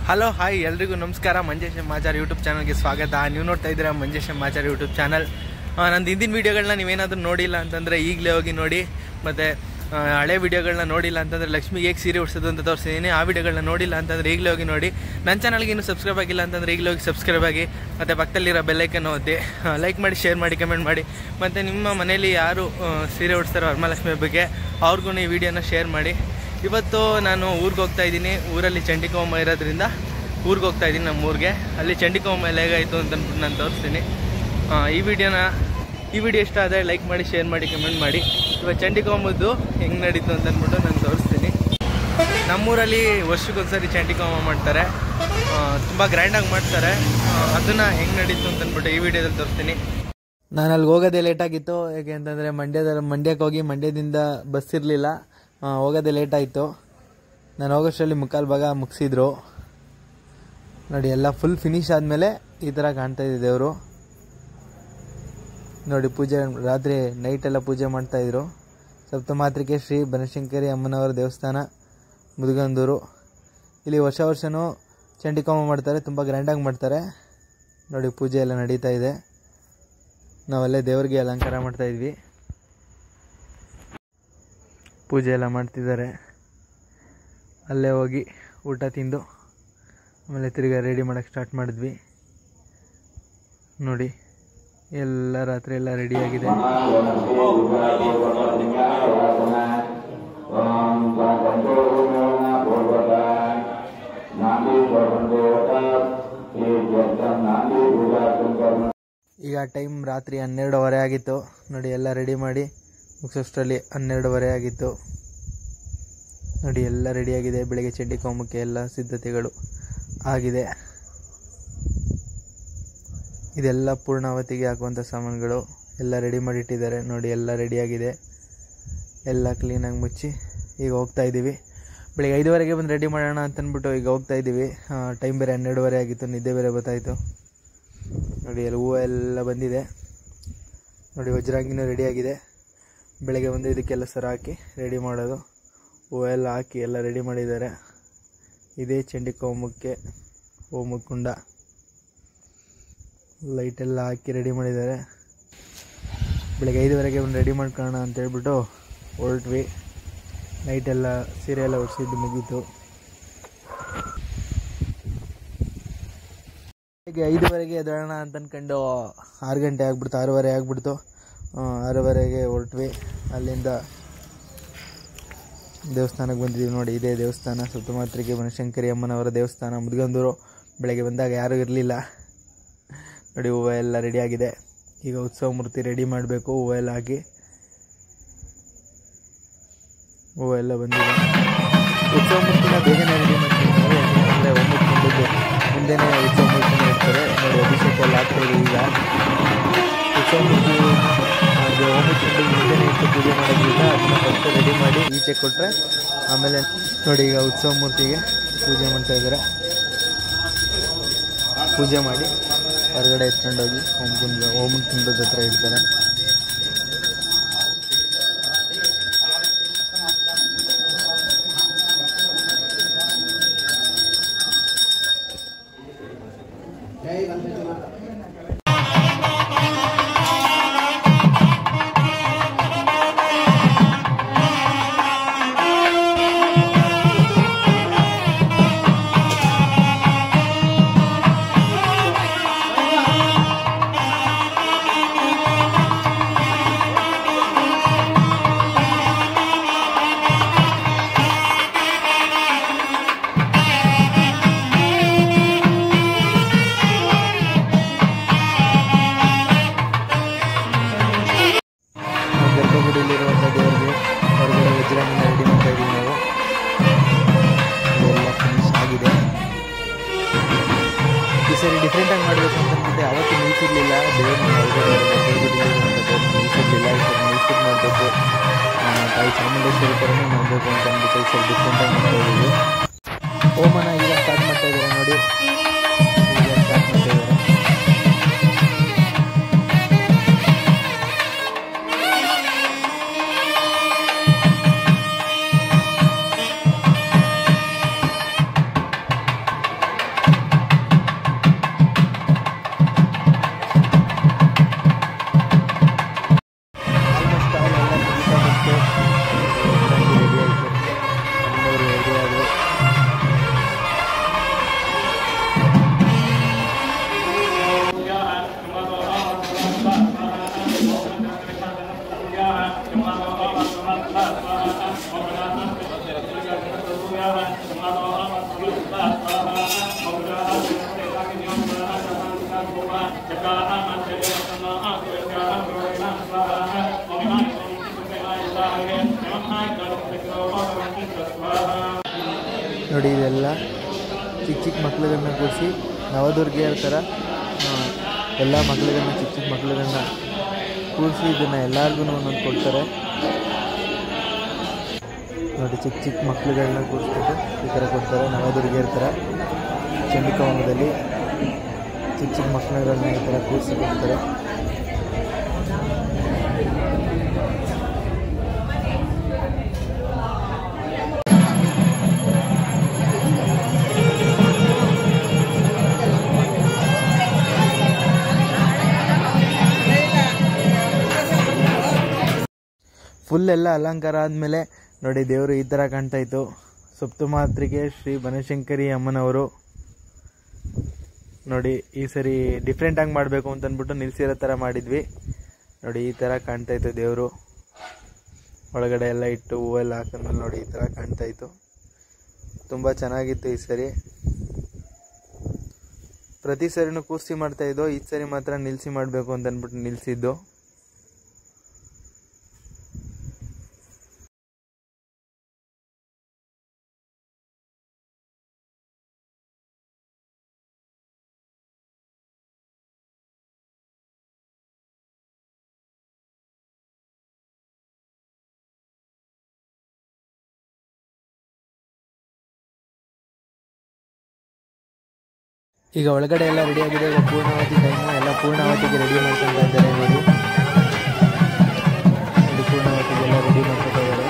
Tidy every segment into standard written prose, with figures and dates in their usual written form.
Hello hi ಎಲ್ರಿಗೂ ನಮಸ್ಕಾರ. Manjesh Machar YouTube ಚಾನಲ್ಗೆ ಸ್ವಾಗತ. ನೀವು ನೋಡ್ತಾ ಇದ್ದೀರಾ ಮಂಜೇಶ್ ಮಾಚಾರ್ ಯೂಟ್ಯೂಬ್ ಚಾನಲ್. ನಂದು ಹಿಂದಿನ ವೀಡಿಯೋಗಳನ್ನ ನೀವೇನಾದರೂ ನೋಡಿಲ್ಲ ಅಂತಂದರೆ ಈಗಲೇ ಹೋಗಿ ನೋಡಿ. ಮತ್ತು ಹಳೆ ವೀಡಿಯೋಗಳನ್ನ ನೋಡಿಲ್ಲ ಅಂತಂದರೆ ಲಕ್ಷ್ಮಿಗೆ ಹೇಗೆ ಸೀರೆ ಉಡ್ಸೋದು ಅಂತ ತೋರಿಸಿದ್ದೀನಿ. ಆ ವೀಡಿಯೋಗಳನ್ನ ನೋಡಿಲ್ಲ ಅಂತಂದರೆ ಈಗಲೇ ಹೋಗಿ ನೋಡಿ. ನನ್ನ ಚಾನಲ್ಗೆ ಇನ್ನೂ ಸಬ್ಸ್ಕ್ರೈಬ್ ಆಗಿಲ್ಲ ಅಂತಂದರೆ ಈಗಲೇ ಹೋಗಿ ಸಬ್ಸ್ಕ್ರೈಬ್ ಆಗಿ, ಮತ್ತು ಪಕ್ಕದಲ್ಲಿರೋ ಬೆಲ್ಲೈಕನ್ನು ಒತ್ತಿ, ಲೈಕ್ ಮಾಡಿ, ಶೇರ್ ಮಾಡಿ, ಕಮೆಂಟ್ ಮಾಡಿ. ಮತ್ತು ನಿಮ್ಮ ಮನೇಲಿ ಯಾರು ಸೀರೆ ಉಡ್ಸ್ತಾರೋ ವರಮಹಾಲಕ್ಷ್ಮಿ ಹಬ್ಬಕ್ಕೆ ಅವ್ರಿಗೂ ಈ ವಿಡಿಯೋನ ಶೇರ್ ಮಾಡಿ. ಇವತ್ತು ನಾನು ಊರಿಗೆ ಹೋಗ್ತಾಯಿದ್ದೀನಿ. ಊರಲ್ಲಿ ಚಂಡಿಕೋಮ ಇರೋದ್ರಿಂದ ಊರಿಗೆ ಹೋಗ್ತಾಯಿದ್ದೀನಿ, ನಮ್ಮ ಊರಿಗೆ. ಅಲ್ಲಿ ಚಂಡಿಕೋಮ ಎಲ್ಲ ಹೇಗಾಯಿತು ಅಂತಂದ್ಬಿಟ್ಟು ನಾನು ತೋರಿಸ್ತೀನಿ. ಈ ವಿಡಿಯೋ ಇಷ್ಟ ಆದರೆ ಲೈಕ್ ಮಾಡಿ, ಶೇರ್ ಮಾಡಿ, ಕಮೆಂಟ್ ಮಾಡಿ. ಇವಾಗ ಚಂಡಿಕೋಮದ್ದು ಹೆಂಗೆ ನಡೀತು ಅಂತಂದ್ಬಿಟ್ಟು ನಾನು ತೋರಿಸ್ತೀನಿ. ನಮ್ಮೂರಲ್ಲಿ ವರ್ಷಕ್ಕೊಂದ್ಸರಿ ಚಂಡಿಕೋಮ ಮಾಡ್ತಾರೆ, ತುಂಬ ಗ್ರ್ಯಾಂಡಾಗಿ ಮಾಡ್ತಾರೆ. ಅದನ್ನು ಹೆಂಗೆ ನಡೀತು ಅಂತಂದ್ಬಿಟ್ಟು ಈ ವಿಡಿಯೋದಲ್ಲಿ ತೋರಿಸ್ತೀನಿ. ನಾನು ಅಲ್ಲಿಗೆ ಹೋಗೋದೇ ಲೇಟಾಗಿತ್ತು. ಯಾಕೆ ಅಂತಂದರೆ ಮಂಡ್ಯಕ್ಕೆ ಹೋಗಿ ಮಂಡ್ಯದಿಂದ ಬಸ್ ಇರಲಿಲ್ಲ, ಹೋಗೋದೇ ಲೇಟಾಯಿತು. ನಾನು ಹೋಗೋಷ್ಟರಲ್ಲಿ ಮುಕ್ಕಾಲು ಭಾಗ ಮುಗಿಸಿದ್ರು ನೋಡಿ. ಎಲ್ಲ ಫುಲ್ ಫಿನಿಶ್ ಆದಮೇಲೆ ಈ ಥರ ಕಾಣ್ತಾಯಿದೆ ದೇವರು ನೋಡಿ. ಪೂಜೆ ರಾತ್ರಿ ನೈಟೆಲ್ಲ ಪೂಜೆ ಮಾಡ್ತಾಯಿದ್ರು. ಸಪ್ತಮಾತೃಕೆ ಶ್ರೀ ಬನಶಂಕರಿ ಅಮ್ಮನವರ ದೇವಸ್ಥಾನ, ಮುದುಗಂದೂರು. ಇಲ್ಲಿ ವರ್ಷವೂ ಚಂಡಿಕೋಮ ಮಾಡ್ತಾರೆ, ತುಂಬ ಗ್ರ್ಯಾಂಡಾಗಿ ಮಾಡ್ತಾರೆ ನೋಡಿ. ಪೂಜೆ ಎಲ್ಲ ನಡೀತಾ ಇದೆ. ನಾವಲ್ಲೇ ದೇವ್ರಿಗೆ ಅಲಂಕಾರ ಮಾಡ್ತಾಯಿದ್ವಿ, ಪೂಜೆ ಎಲ್ಲ ಮಾಡ್ತಿದ್ದಾರೆ. ಅಲ್ಲೇ ಹೋಗಿ ಊಟ ತಿಂದು ಆಮೇಲೆ ತಿರ್ಗಿ ರೆಡಿ ಮಾಡೋಕ್ಕೆ ಸ್ಟಾರ್ಟ್ ಮಾಡಿದ್ವಿ ನೋಡಿ. ಎಲ್ಲ ರಾತ್ರಿ ಎಲ್ಲ ರೆಡಿಯಾಗಿದೆ. ಈಗ ಟೈಮ್ ರಾತ್ರಿ 12:15 ಆಗಿತ್ತು ನೋಡಿ. ಎಲ್ಲ ರೆಡಿ ಮಾಡಿ ಮುಗಿಸೋಷ್ಟರಲ್ಲಿ 12:15 ಆಗಿತ್ತು ನೋಡಿ. ಎಲ್ಲ ರೆಡಿಯಾಗಿದೆ. ಬೆಳಗ್ಗೆ ಚಂಡಿಕೋಮಕ್ಕೆ ಎಲ್ಲ ಸಿದ್ಧತೆಗಳು ಆಗಿದೆ. ಇದೆಲ್ಲ ಪೂರ್ಣಾವತಿಗೆ ಹಾಕುವಂಥ ಸಾಮಾನುಗಳು ಎಲ್ಲ ರೆಡಿ ಮಾಡಿಟ್ಟಿದ್ದಾರೆ ನೋಡಿ. ಎಲ್ಲ ರೆಡಿಯಾಗಿದೆ, ಎಲ್ಲ ಕ್ಲೀನಾಗಿ ಮುಚ್ಚಿ ಈಗ ಹೋಗ್ತಾಯಿದ್ದೀವಿ. ಬೆಳಗ್ಗೆ 5:00 ಬಂದು ರೆಡಿ ಮಾಡೋಣ ಅಂತಂದ್ಬಿಟ್ಟು ಈಗ ಹೋಗ್ತಾಯಿದ್ದೀವಿ. ಟೈಮ್ ಬೇರೆ 12:15 ಆಗಿತ್ತು, ನಿದ್ದೆ ಬೇರೆ ಗೊತ್ತಾಯಿತು ನೋಡಿ. ಎಲ್ಲ ಹೂವು ಎಲ್ಲ ಬಂದಿದೆ ನೋಡಿ. ವಜ್ರಾಂಗಿನೂ ರೆಡಿಯಾಗಿದೆ. ಬೆಳಗ್ಗೆ ಬಂದು ಇದಕ್ಕೆಲ್ಲ ಸರ ಹಾಕಿ ರೆಡಿ ಮಾಡೋದು. ಹೂವು ಎಲ್ಲ ಹಾಕಿ ಎಲ್ಲ ರೆಡಿ ಮಾಡಿದ್ದಾರೆ. ಇದೇ ಚಂಡಿಕೋಮಕ್ಕೆ ಹೋಮಕುಂಡ. ಲೈಟೆಲ್ಲ ಹಾಕಿ ರೆಡಿ ಮಾಡಿದ್ದಾರೆ. ಬೆಳಗ್ಗೆ 5:00 ಬಂದು ರೆಡಿ ಮಾಡ್ಕೊಳ್ಳೋಣ ಅಂತೇಳ್ಬಿಟ್ಟು ಹೊರಟ್ವಿ. ನೈಟೆಲ್ಲ ಸೀರೆ ಎಲ್ಲ ಉಡ್ಸಿದ್ದು ಮುಗೀತು. ಈಗ 5:00 ಎದ್ದೇಳೋಣ ಅಂತ ಅಂದ್ಕೊಂಡು 6 ಗಂಟೆ ಆಗಿಬಿಡ್ತು, 6:15 ಆಗಿಬಿಡ್ತು. 6:15ಗೆ ಹೊರಟ್ವಿ. ಅಲ್ಲಿಂದ ದೇವಸ್ಥಾನಕ್ಕೆ ಬಂದಿದ್ದೀವಿ ನೋಡಿ. ಇದೇ ದೇವಸ್ಥಾನ, ಸಪ್ತಮಾತೃಕೆ ಬನಶಂಕರಿ ಅಮ್ಮನವರ ದೇವಸ್ಥಾನ, ಮುದುಗಂದೂರು. ಬೆಳಗ್ಗೆ ಬಂದಾಗ ಯಾರೂ ಇರಲಿಲ್ಲ ನೋಡಿ. ಹೂವು ಎಲ್ಲ ರೆಡಿಯಾಗಿದೆ. ಈಗ ಉತ್ಸವ ಮೂರ್ತಿ ರೆಡಿ ಮಾಡಬೇಕು. ಹೂವು ಎಲ್ಲ ಹಾಕಿ ಹೂವು ಎಲ್ಲ ಬಂದಿದೆ. ಉತ್ಸವ ಮೂರ್ತಿನ ಬೇಗನೆ ರೆಡಿ ಮಾಡ್ತೀವಿ ನಾವು, ಯಾಕೆಂದರೆ ಒಂಬತ್ತು ಮುಂದೆನೇ ಉತ್ಸವ ಮೂರ್ತಿನ ಇಡ್ತಾರೆ ನೋಡಿ. ಅಭಿಷೇಕ ಎಲ್ಲ ಆಗ್ತಾಯಿದೆ. ಈಗ ಉತ್ಸವ ಮೂರ್ತಿ ಒಂಬತ್ತು ಮುಂದೆನೇ ಇಟ್ಟು ಪೂಜೆ ಮಾಡೋದ್ರಿಂದ ಅದನ್ನು ಫಸ್ಟ್ ರೆಡಿ ಮಾಡಿ ಈಚೆ ಕೊಟ್ಟರೆ ಆಮೇಲೆ ನೋಡಿ. ಈಗ ಉತ್ಸವ ಮೂರ್ತಿಗೆ ಪೂಜೆ ಮಾಡ್ತಾಯಿದ್ದಾರೆ. ಪೂಜೆ ಮಾಡಿ ಹೊರಗಡೆ ಎತ್ಕೊಂಡೋಗಿ ಹೋಮಕುಂಡದ ಹತ್ರ ಇಡ್ತಾರೆ. ಗರ್ಭಗುಡಿಯಲ್ಲಿರುವಂಥ ದೇವರಿಗೆ ಹೊರಗಡೆ ವಜ್ರಾಂಗಿನ ರೆಡಿ ಮಾಡ್ತಾ ಇದ್ದೀವಿ ನಾವು. ಎಲ್ಲ ಫಿನಿಶ್ ಆಗಿದೆ. ಈ ಸರಿ ಡಿಫ್ರೆಂಟಾಗಿ ಮಾಡಬೇಕು ಅಂತಂದ್ಬಿಟ್ಟು ಅವತ್ತು ನಿಲ್ಸಿರಲಿಲ್ಲ ದೇವ್ರನ್ನ. ಹೊರಗಡೆ ಗರ್ಭಗುಡಿಯಲ್ಲಿರುವಂಥ ದೇವ್ರನ್ನ ನಿಲ್ಸಿರಲಿಲ್ಲ. ಈ ಸರಿ ನಿಲ್ಸಿದ್ದು ಮಾಡಬೇಕು, ತಾಯಿ ಚಾಮುಂಡೇಶ್ವರಿ ಥರನೇ ಮಾಡಬೇಕು ಅಂತ ಅಂದ್ಬಿಟ್ಟು ಈ ಸರಿ ಡಿಫ್ರೆಂಟಾಗಿ ಮಾಡ್ತಾ ಇದ್ದೀವಿ. ಹೋಮನ ಈಗ ಸ್ಟಾರ್ಟ್ ಮಾಡ್ತಾ ಇದ್ದಾರೆ ನೋಡಿ. ಈಗ ಸ್ಟಾರ್ಟ್ ಮಾಡ್ತಾ ಇದ್ದಾರೆ. ನೋಡಿ ಇದೆಲ್ಲ ಚಿಕ್ಕ ಚಿಕ್ಕ ಮಕ್ಳುಗಳನ್ನ ಕೂರಿಸಿ ನವದುರ್ಗಿಯರ ಥರ ಎಲ್ಲ ಮಕ್ಳುಗಳನ್ನ ಚಿಕ್ಕ ಚಿಕ್ಕ ಮಕ್ಳುಗಳನ್ನ ಕೂರಿಸಿ ಇದನ್ನು ಎಲ್ಲರಿಗೂ ಒಂದೊಂದು ಕೊಡ್ತಾರೆ. ನೋಡಿ ಚಿಕ್ಕ ಚಿಕ್ಕ ಮಕ್ಳುಗಳನ್ನ ಕೂರಿಸ್ಬಿಟ್ಟು ಈ ಥರ ಕೊಡ್ತಾರೆ. ನವದುರ್ಗಿಯರ ಥರ ಚಂಡಿಕಾವನದಲ್ಲಿ ಚಿಕ್ಕ ಚಿಕ್ಕ ಮಕ್ಳುಗಳನ್ನ ಈ ಥರ ಕೂರಿಸಿ ಕೊಡ್ತಾರೆ. ಫುಲ್ ಎಲ್ಲ ಅಲಂಕಾರ ಆದಮೇಲೆ ನೋಡಿ ದೇವರು ಈ ಥರ ಕಾಣ್ತಾ ಇತ್ತು. ಸಪ್ತಮಾತ್ರಿಗೆ ಶ್ರೀ ಬನಶಂಕರಿ ಅಮ್ಮನವರು. ನೋಡಿ ಈ ಸರಿ ಡಿಫ್ರೆಂಟಾಗಿ ಮಾಡಬೇಕು ಅಂತ ಅಂದ್ಬಿಟ್ಟು ನಿಲ್ಸಿರೋ ಥರ ಮಾಡಿದ್ವಿ. ನೋಡಿ ಈ ಥರ ಕಾಣ್ತಾ ಇತ್ತು ದೇವರು. ಒಳಗಡೆ ಎಲ್ಲ ಇಟ್ಟು ಹೂವೆಲ್ಲ ಹಾಕಿದ್ಮೇಲೆ ನೋಡಿ ಈ ಥರ ಕಾಣ್ತಾ ಇತ್ತು. ತುಂಬ ಚೆನ್ನಾಗಿತ್ತು ಈ ಸರಿ. ಪ್ರತಿ ಸರಿನೂ ಕೂರಿಸಿ ಮಾಡ್ತಾಯಿದ್ದೋ, ಈ ಸರಿ ಮಾತ್ರ ನಿಲ್ಲಿಸಿ ಮಾಡಬೇಕು ಅಂತ ಅಂದ್ಬಿಟ್ಟು ನಿಲ್ಲಿಸಿದ್ದು. ಈಗ ಒಳಗಡೆ ಎಲ್ಲ ರೆಡಿ ಆಗಿದೆ. ಈಗ ಪೂರ್ಣಾವತಿ ಟೈಮು, ಎಲ್ಲ ಪೂರ್ಣಾವತಿಗೆ ರೆಡಿ ಮಾಡ್ಕೊಳ್ತಾ ಇದ್ದಾರೆ. ನೋಡಿ ಪೂರ್ಣಾವತಿಗೆಲ್ಲ ರೆಡಿ ಮಾಡ್ಕೊಳ್ತಾ ಇದ್ದಾರೆ.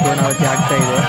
ಪೂರ್ಣಾವತಿ ಆಗ್ತಾ ಇದೆ.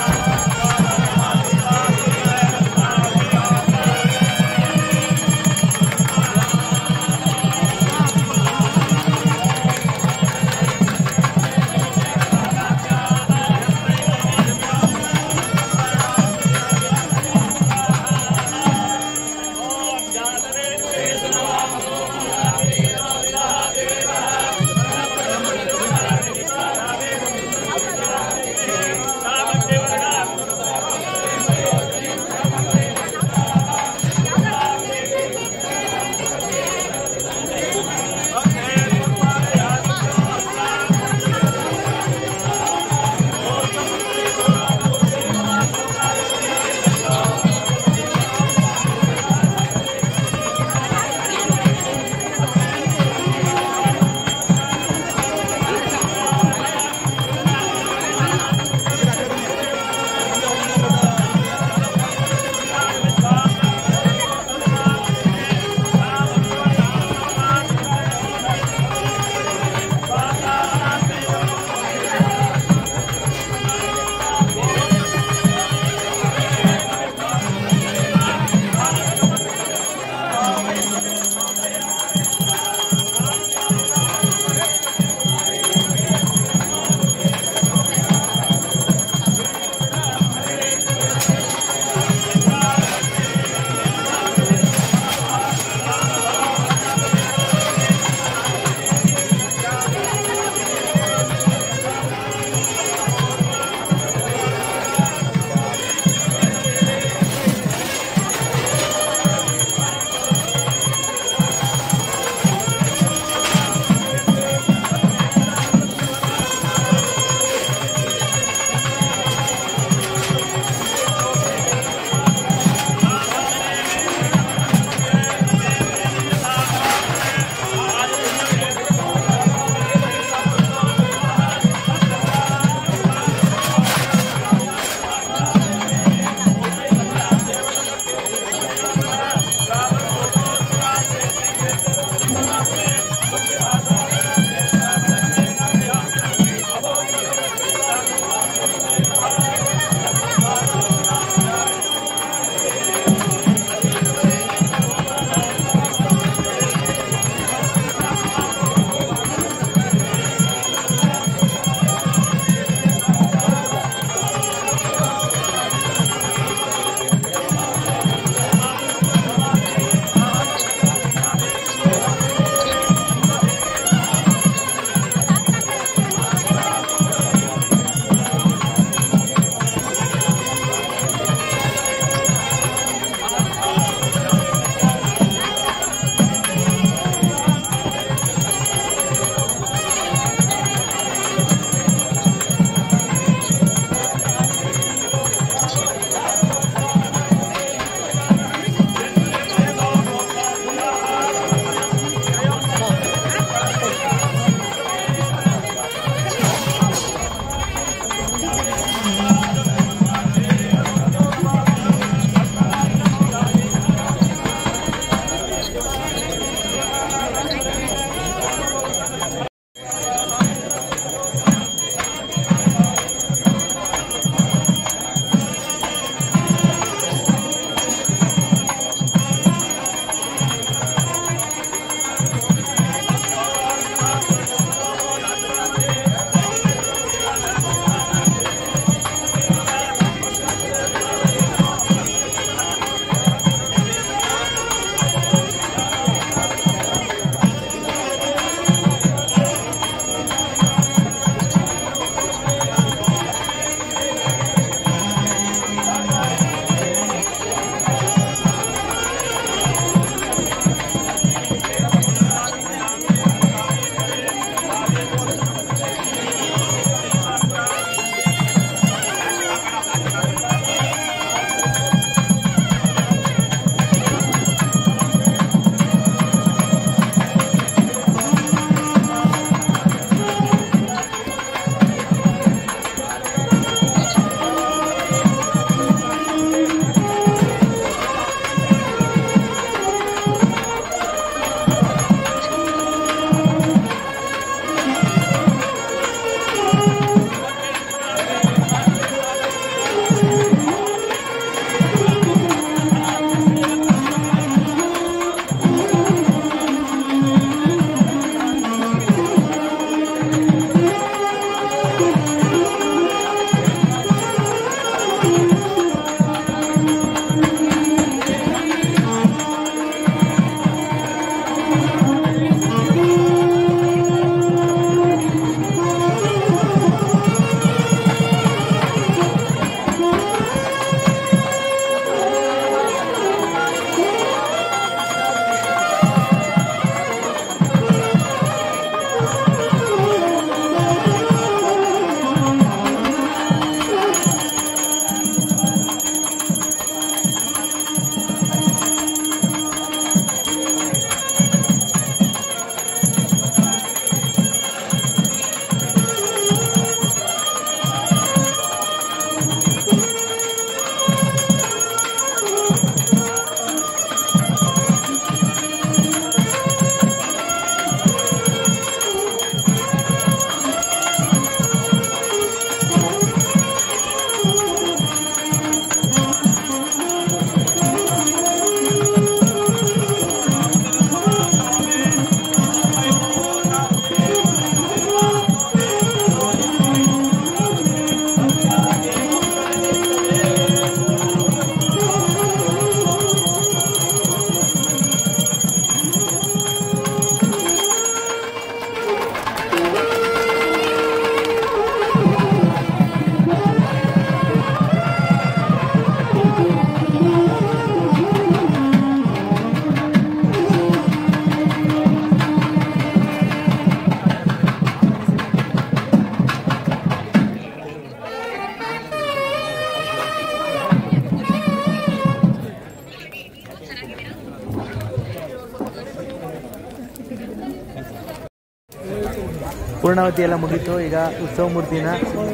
ಪೂರ್ಣಾವತಿ ಎಲ್ಲ ಮುಗೀತು. ಈಗ ಉತ್ಸವ ಮೂರ್ತಿನ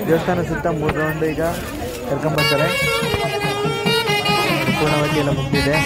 ದೇವಸ್ಥಾನ ಸುತ್ತ 3 ರೌಂಡ್ ಈಗ ಕರ್ಕೊಂಬರ್ತಾರೆ. ಪೂರ್ಣಾವತಿ ಎಲ್ಲ ಮುಗಿದಿದೆ.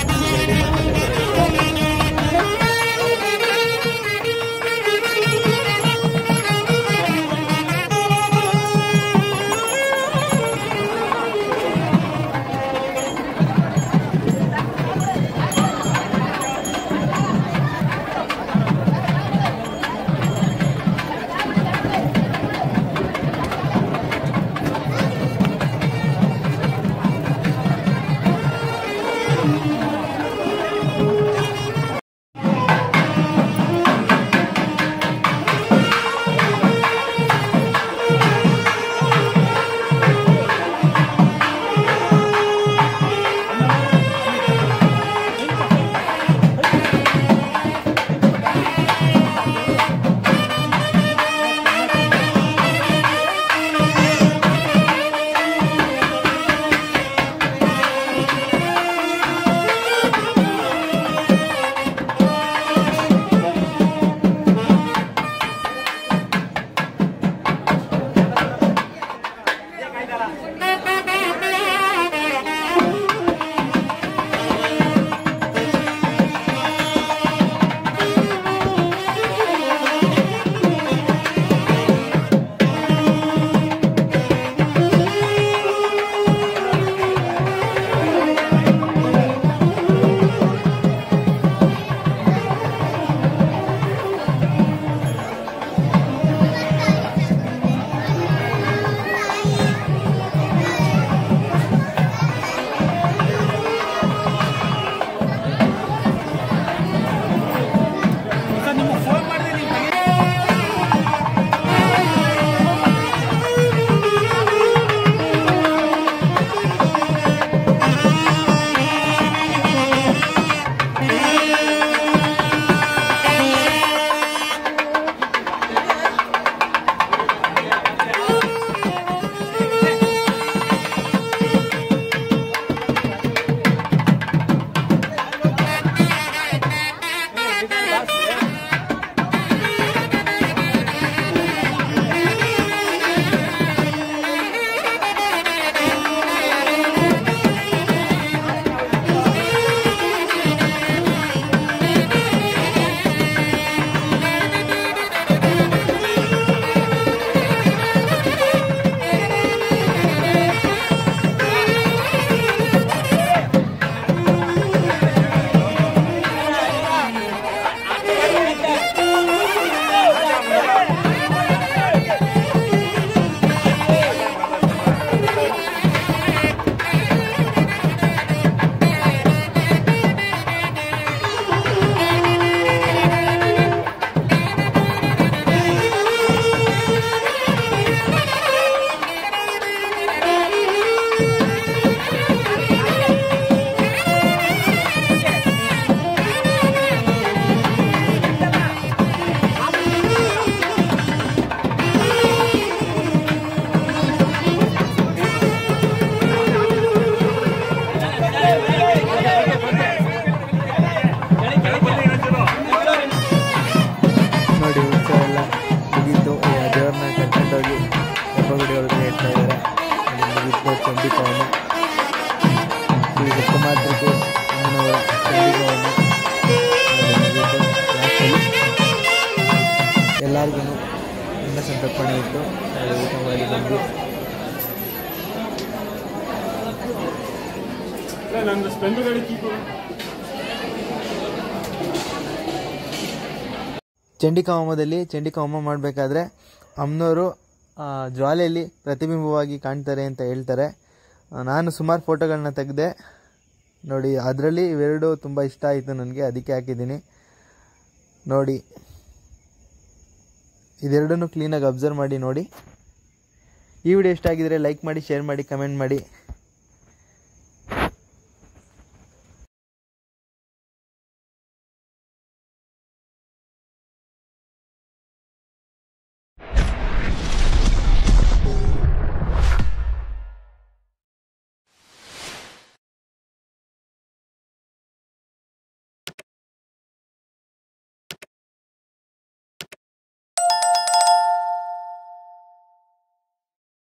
ಎಲ್ಲರಿಗೂ ಅನ್ನ ಸಂತರ್ಪಣೆ ಇತ್ತು. ಊಟ ಮಾಡಿ ಬಂದು ಚಂಡಿಕಾ ಹೋಮ ಮಾಡಬೇಕಾದ್ರೆ ಅಮ್ಮನವರು ಜ್ವಾಲೆಯಲ್ಲಿ ಪ್ರತಿಬಿಂಬವಾಗಿ ಕಾಣ್ತಾರೆ ಅಂತ ಹೇಳ್ತಾರೆ. ನಾನು ಸುಮಾರು ಫೋಟೋಗಳನ್ನ ತೆಗೆದೆ ನೋಡಿ. ಅದರಲ್ಲಿ ಇವೆರಡು ತುಂಬ ಇಷ್ಟ ಆಯಿತು ನನಗೆ, ಅದಕ್ಕೆ ಹಾಕಿದ್ದೀನಿ ನೋಡಿ. ಇದೆರಡನ್ನೂ ಕ್ಲೀನಾಗಿ ಅಬ್ಸರ್ವ್ ಮಾಡಿ ನೋಡಿ. ಈ ವಿಡಿಯೋ ಇಷ್ಟ ಆಗಿದ್ರೆ ಲೈಕ್ ಮಾಡಿ, ಶೇರ್ ಮಾಡಿ, ಕಮೆಂಟ್ ಮಾಡಿ.